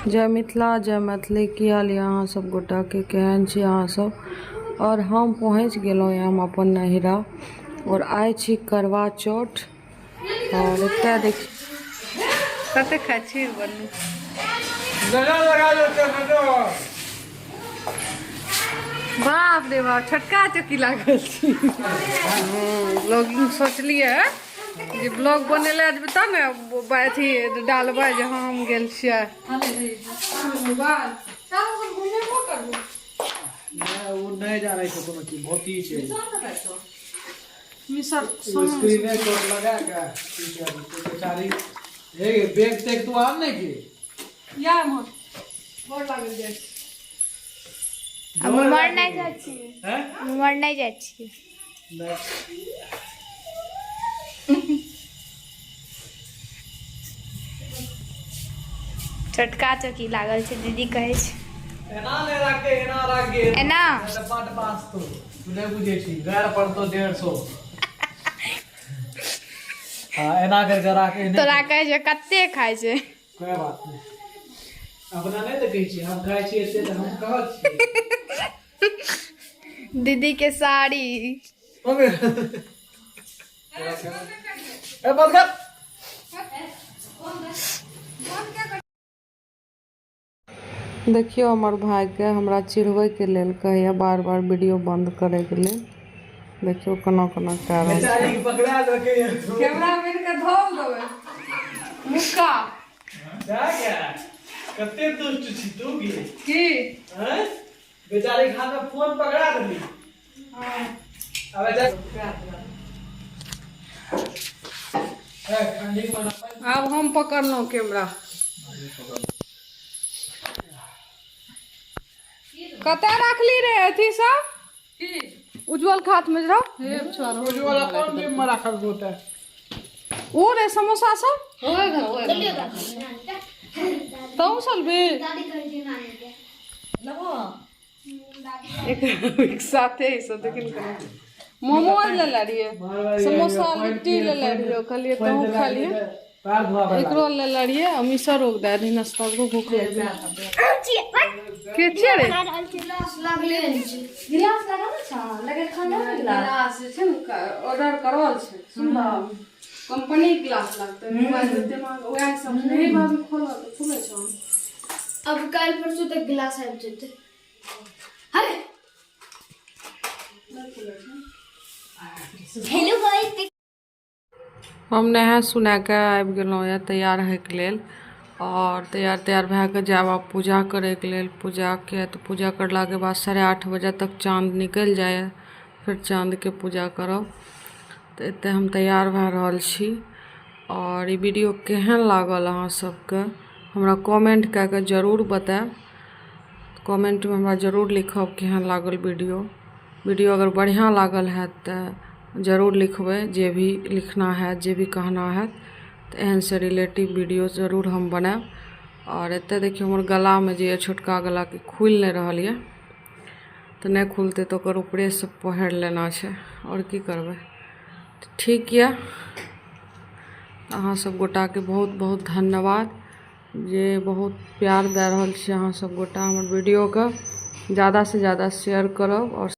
जय मिथिला जय मैथिली की हाल यहाँ सब गोटा के केहन छी अहाँ सब। और हम पहुँच गेलहुँ हम अपन नहिरा और आए छी करवा चौथ। और एतय देखिए कते खाय छी बनू बाप रे बाप छोटका चौकी लागल छी। ब्लॉगिंग सोचलिए जे ब्लॉग बनेले तब ने अथी डालबै जे हाँ हम गेल छियै। नहीं जा रही कोनो चीज बहुत ही छै मिसर स्क्रीन शॉट लगा के बेचारी हे बैग तक तो आन नहीं के या मोर गोर लागल जाय हम मर नहीं जाय छी हैं मर नहीं जाय छी छोटका चौकी लागल छै दीदी कहै छै एना ले राखे एना पाट पास तो तू नहीं बुझे छी गाड़ पड़तो 150 हां एना करके राखे तो राखे छै कत्ते खाय छै कोई बात नहीं अपना नहीं देखे छी हम खाय छी ऐसे तो हम कहत छी दीदी के साड़ी ओके ए बंद कर देखियो हमर भाई के हमरा चिढ़बै के लेल कहैया बार बार वीडियो बंद करे के लेल। देखियो कोना कोना कह रहल छै बेचारी पकड़ा रखे कैमरा मैन के धोल देबै मुक्का जा क्या कते दुष्ट छी तू भी की हैं बेचारी हाथ में फोन पकड़ा देली हां अबे जा ए खंडी बना अब हम पकड़लौं कैमरा कते रखली रे अथी सब की उज्जवल खात में रहो हे छोरो उज्जवल कौन भी मरा खर होता है ओ रे समोसा सब होए तो चलबे एक साथे ही सब लेकिन मोमोज ले ला रहिए समोसा लिट्टी ले ला रहिए कहलिए तू खा लिए एक रोल ले ला रहिए मिसर रोक दे दी नाश्ता को भूख लगे के छे रे गिलास लागले गिलास लगा ना छ लगे खाना गिलास छै न ऑर्डर करल छै सुनब कंपनी गिलास लागते मोबाइल में दिमाग ओए सब नहीं बाबू खोला तो खुले छ अब कल परसों तक गिलास आबि जेते अरे हेलो गाइस हम नहा सुना के आबि गेलहुँ या तैयार होइके लेल और तैयार भए के जाब आब पूजा करैके लेल। पूजा के तो पूजा करला के बाद 8:30 बजे तक चाँद निकल जाए फिर चाँद के पूजा करब। तो एते हम तैयार भए रहल छी और ई वीडियो केहन लागल अहाँ सबके हमरा कमेंट कए के जरूर बताएब। कमेंट में हमरा जरूर लिखब केहन लागल वीडियो अगर बढ़िया लागल है तो जरूर लिखबै जे भी लिखना है जे भी कहना है तो एहन से रिलेटिव वीडियो जरूर हम बनाएब। और एते देखियो हमर गला में जे छोटका गला के खुल नहीं रहल ये तो नहीं खुलते तो ओकर ऊपरे से पहिर लेना छै और की करबै। ठीक ये अहाँ सब गोटा के बहुत बहुत धन्यवाद जे बहुत प्यार दे रहल छी अहाँ सब गोटा हमर वीडियो के ज़्यादा से ज़्यादा शेयर करब और